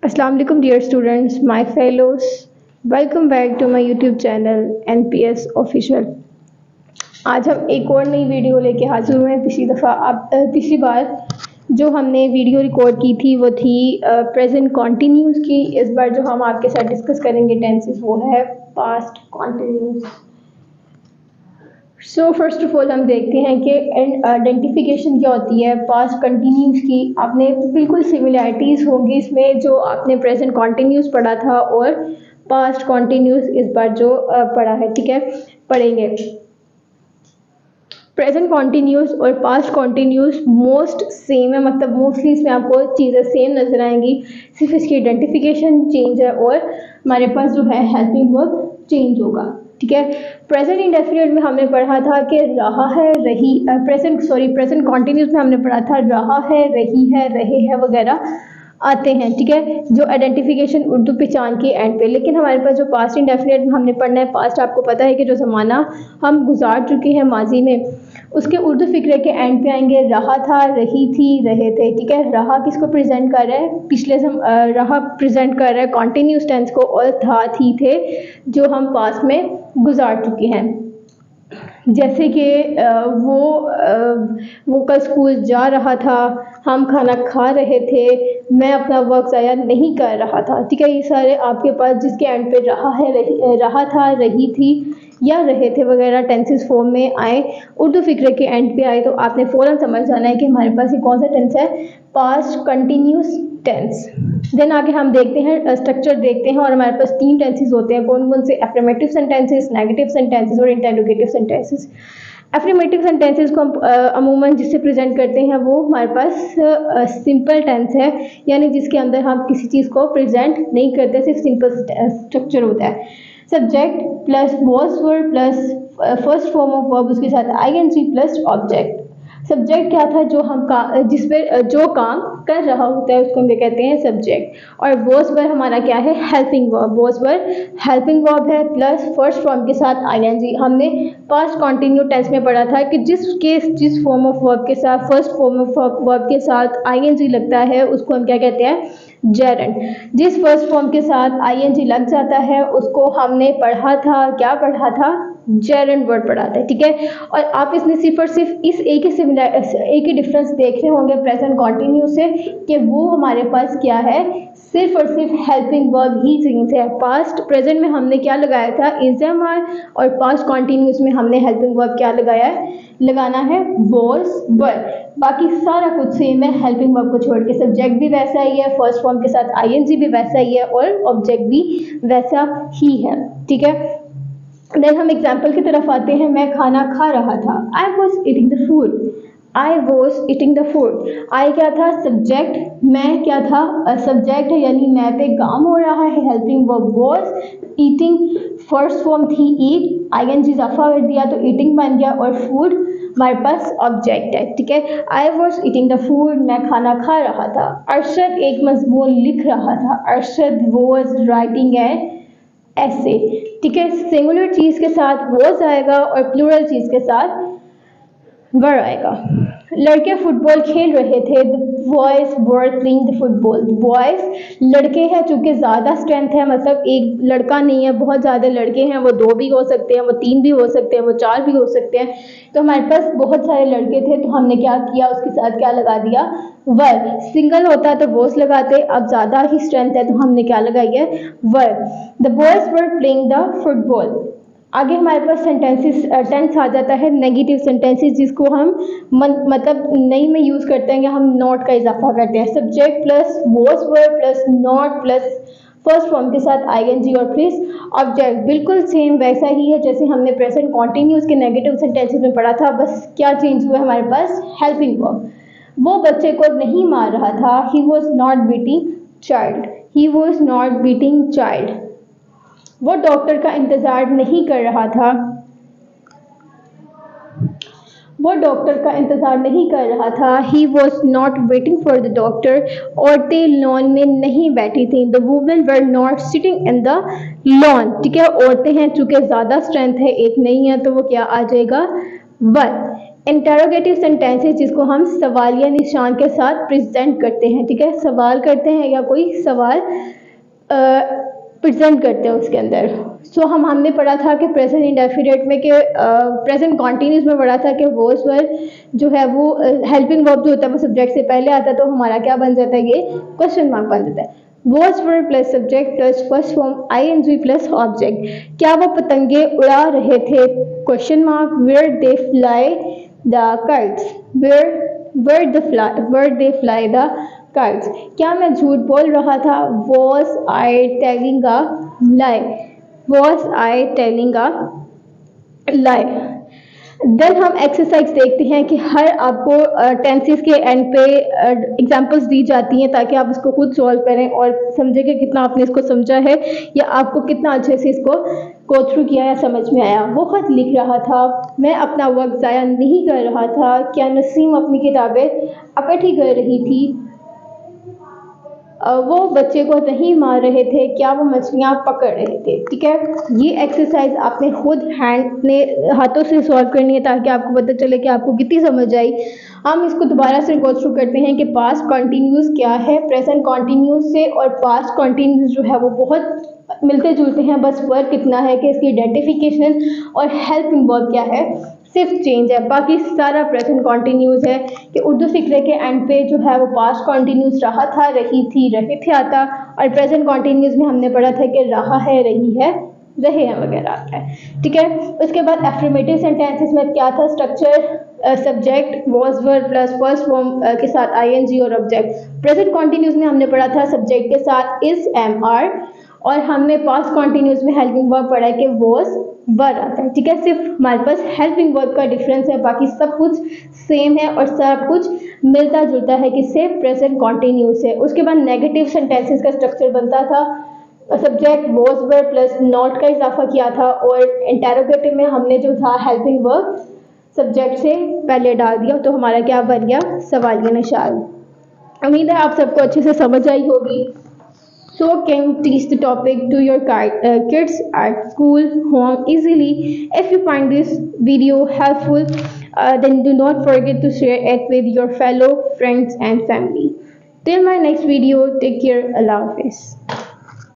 Assalamu alaikum dear students, my fellows. Welcome back to my YouTube channel NPS Official. आज हम एक और नई वीडियो लेके हाजिर हुए हैं। पिछली बार जो हमने वीडियो रिकॉर्ड की थी वो थी प्रेजेंट कॉन्टिन्यूस की। इस बार जो हम आपके साथ डिस्कस करेंगे टेंसेस वो है past continuous. So first of all हम देखते हैं कि आइडेंटिफिकेशन क्या होती है पास्ट कंटिन्यूस की। आपने बिल्कुल सिमिलैरिटीज़ होंगी इसमें जो आपने प्रेजेंट कॉन्टिन्यूस पढ़ा था और पास्ट कॉन्टिन्यूस इस बार जो पढ़ा है, ठीक है, पढ़ेंगे। प्रेजेंट कॉन्टिन्यूस और पास्ट कॉन्टिन्यूस मोस्ट सेम है, मतलब मोस्टली इसमें आपको चीज़ें सेम नज़र आएंगी, सिर्फ इसकी आइडेंटिफिकेशन चेंज है और हमारे पास जो है हेल्पिंग वर्ब चेंज होगा, ठीक है। प्रेजेंट इंडेफिनिट में हमने पढ़ा था कि रहा है, रही, प्रेजेंट कॉन्टिन्यूस में हमने पढ़ा था रहा है, रही है, रहे हैं वगैरह आते हैं, ठीक है, जो आइडेंटिफिकेशन उर्दू पहचान के एंड पे। लेकिन हमारे पास जो पास्ट इंडेफिनिट में हमने पढ़ना है, पास्ट आपको पता है कि जो ज़माना हम गुजार चुके हैं माजी में, उसके उर्दू फिक्रे के एंड पे आएंगे रहा था, रही थी, रहे थे, ठीक है। रहा किसको प्रेजेंट कर रहा है? रहा प्रेजेंट कर रहा है कॉन्टिन्यूस टेंस को, और था, थी, थे जो हम पास्ट में गुजार चुके हैं। जैसे कि वो कल स्कूल जा रहा था, हम खाना खा रहे थे, मैं अपना वक्त ज़ाया नहीं कर रहा था, ठीक है। ये सारे आपके पास जिसके एंड पे रहा है, रहा था, रही थी या रहे थे वगैरह टेंसेस फॉर्म में आए, उर्दू फिक्रे के एंड पे आए, तो आपने फ़ौरन समझ जाना है कि हमारे पास ये कौन सा टेंस है, पास्ट कंटिन्यूस टेंस। देन आगे हम देखते हैं स्ट्रक्चर देखते हैं, और हमारे पास 3 टेंसेस होते हैं। कौन कौन से? एफर्मेटिव सेंटेंसेस, नेगेटिव सेंटेंसेस और इंटरोगेटिव सेंटेंसेस। एफर्मेटिव सेंटेंसेस को हम अमूमन जिससे प्रेजेंट करते हैं वो हमारे पास सिंपल टेंस है, यानी जिसके अंदर हम किसी चीज़ को प्रेजेंट नहीं करते, सिर्फ सिंपल स्ट्रक्चर होता है। Subject plus was verb plus first form of verb, उसके साथ आईएनजी प्लस ऑब्जेक्ट। सब्जेक्ट क्या था? जो हम जिस पे जो काम कर रहा होता है उसको हम कहते हैं सब्जेक्ट। और वॉज वर्ब हमारा क्या है? Helping verb. Was verb helping verb है प्लस फर्स्ट फॉर्म के साथ आईएनजी। हमने पास्ट कॉन्टिन्यू टेंस में पढ़ा था कि जिस फॉर्म ऑफ वर्ब के साथ, फर्स्ट फॉर्म ऑफ वर्ब के साथ आईएनजी लगता है उसको हम क्या कहते हैं? जेरेंड। जिस फर्स्ट फॉर्म के साथ आईएनजी लग जाता है उसको हमने पढ़ा था, क्या पढ़ा था? जेरेंड वर्ड पढ़ा था, ठीक है। और आप इसमें सिर्फ और सिर्फ इस एक ही डिफरेंस देख रहे होंगे प्रेजेंट कॉन्टिन्यू से, कि वो हमारे पास क्या है? सिर्फ और सिर्फ हेल्पिंग वर्ब ही चेंज है। पास्ट प्रेजेंट में हमने क्या लगाया था? इज़ और पास्ट कॉन्टिन्यूस में हमने हेल्पिंग वर्ब क्या लगाना है? Was verb. बाकी सारा कुछ सेम है, हेल्पिंग वर्ब को छोड़ के। सब्जेक्ट भी वैसा ही है, फर्स्ट फॉर्म के साथ आईएनजी भी वैसा ही है और ऑब्जेक्ट भी वैसा ही है, ठीक है। देन हम एग्जाम्पल की तरफ आते हैं। मैं खाना खा रहा था, I was eating the food. I was eating the food. I क्या था? सब्जेक्ट। मैं क्या था? सब्जेक्ट है, यानी मैं पे काम हो रहा है, helping verb was. Eating first form थी ईट, आईएनजी इजाफा कर दिया तो ईटिंग बन गया, और फूड हमारे पास ऑब्जेक्ट है, ठीक है। आई वॉज ईटिंग द फूड, मैं खाना खा रहा था। अरशद एक मजमून लिख रहा था, अरशद वॉज राइटिंग ऐसे, ठीक है। सिंगुलर चीज़ के साथ वॉज आएगा और प्लूरल चीज़ के साथ वर आएगा। लड़के फुटबॉल खेल रहे थे, the boys were playing the football. Boys लड़के हैं, चूँकि ज़्यादा स्ट्रेंथ है, मतलब एक लड़का नहीं है, बहुत ज़्यादा लड़के हैं, वो 2 भी हो सकते हैं, वो 3 भी हो सकते हैं, वो 4 भी हो सकते हैं। तो हमारे पास बहुत सारे लड़के थे, तो हमने क्या किया? उसके साथ क्या लगा दिया? वर। सिंगल होता तो वॉज लगाते, अब ज़्यादा ही स्ट्रेंथ है तो हमने क्या लगाई है? Were. The boys were playing the football. आगे हमारे पास टेंस आ जाता है नेगेटिव सेंटेंसेस, जिसको हम मतलब नहीं में यूज़ करते हैं, या हम नॉट का इजाफा करते हैं। Subject plus was verb plus not plus first form के साथ आईएनजी और प्लस ऑब्जेक्ट। बिल्कुल सेम वैसा ही है जैसे हमने प्रेजेंट कॉन्टिन्यूस के नेगेटिव सेंटेंसेस में पढ़ा था, बस क्या चेंज हुआ है हमारे पास? Helping verb. वो बच्चे को नहीं मार रहा था, he was not beating child. He was not beating child. वो डॉक्टर का इंतज़ार नहीं कर रहा था, वो डॉक्टर का इंतज़ार नहीं कर रहा था। He was not waiting for the doctor. औरतें लॉन में नहीं बैठी थी, the women were not sitting in the lawn, ठीक है। औरतें हैं, चूँकि ज़्यादा स्ट्रेंथ है, एक नहीं है, तो वो क्या आ जाएगा? वर। इंटरोगेटिव सेंटेंसेस जिसको हम सवालिया निशान के साथ प्रेजेंट करते हैं, ठीक है, सवाल करते हैं या कोई सवाल प्रेजेंट करते हैं उसके अंदर। सो हमने पढ़ा था कि प्रेजेंट इंडेफिनिट में, कि प्रेजेंट कॉन्टिन्यूस में पढ़ा था कि वॉज वर्ब जो है वो हेल्पिंग वर्ब जो होता है वो सब्जेक्ट से पहले आता है, तो हमारा क्या बन जाता है, ये क्वेश्चन मार्क बन जाता है। Was verb plus subject plus first form I N G plus object. क्या वो पतंगे उड़ा रहे थे, question mark, where they fly the kites, where they fly the kites। क्या मैं झूठ बोल रहा था, was I telling a lie, was I telling a lie। Then हम एक्सरसाइज देखते हैं कि हर आपको टेंसेस के एंड पे एग्जांपल्स दी जाती हैं ताकि आप इसको खुद सॉल्व करें और समझें कि कितना आपने इसको समझा है या आपको कितना अच्छे से इसको गो थ्रू किया या समझ में आया। वो खत लिख रहा था, मैं अपना वक्त ज़ाया नहीं कर रहा था, क्या नसीम अपनी किताबें इकट्ठी कर रही थी, वो बच्चे को नहीं मार रहे थे, क्या वो मछलियाँ पकड़ रहे थे। ठीक है, ये एक्सरसाइज आपने खुद हाथों से सॉल्व करनी है ताकि आपको पता चले कि आपको कितनी समझ आई। हम इसको दोबारा से गो थ्रू करते हैं कि पास्ट कॉन्टिन्यूस क्या है, प्रेजेंट कॉन्टिन्यूस से और पास्ट कॉन्टिन्यूस जो है वो बहुत मिलते जुलते हैं, बस वर्क कितना है कि इसकी आइडेंटिफिकेशन और हेल्पिंग वर्ब क्या है, सिर्फ चेंज है, बाकी सारा प्रेजेंट कॉन्टिन्यूस है। कि उर्दू फिक्रे के एंड पे जो है वो पास्ट कॉन्टिन्यूस रहा था, रही थी, रहे थे आता, और प्रेजेंट कॉन्टिन्यूस में हमने पढ़ा था कि रहा है, रही है, रहे हैं वगैरह आता है। ठीक है, उसके बाद एफर्मेटिव सेंटेंसेस में क्या था, structure subject was verb plus first form के साथ आईएनजी और ऑब्जेक्ट। प्रेजेंट कॉन्टिन्यूस में हमने पढ़ा था सब्जेक्ट के साथ इज एम आर, और हमने पास्ट कॉन्टिन्यूस में हेल्पिंग वर्ब पढ़ा है कि वॉज वर आता है। ठीक है, सिर्फ हमारे पास हेल्पिंग वर्ब का डिफरेंस है, बाकी सब कुछ सेम है और सब कुछ मिलता जुलता है, कि सिर्फ प्रेजेंट कॉन्टिन्यूस है। उसके बाद नेगेटिव सेंटेंसेस का स्ट्रक्चर बनता था, subject was verb plus not का इजाफा किया था, और इंटेरोगेटिव में हमने जो था हेल्पिंग वर्ब सब्जेक्ट से पहले डाल दिया, तो हमारा क्या बन गया, सवालिया निशान। उम्मीद है आप सबको अच्छे से समझ आई होगी। So can teach the topic to your kids at school, home easily. If you find this video helpful, then do not forget to share it with your fellow friends and family. Till my next video, take care. Allah Hafiz.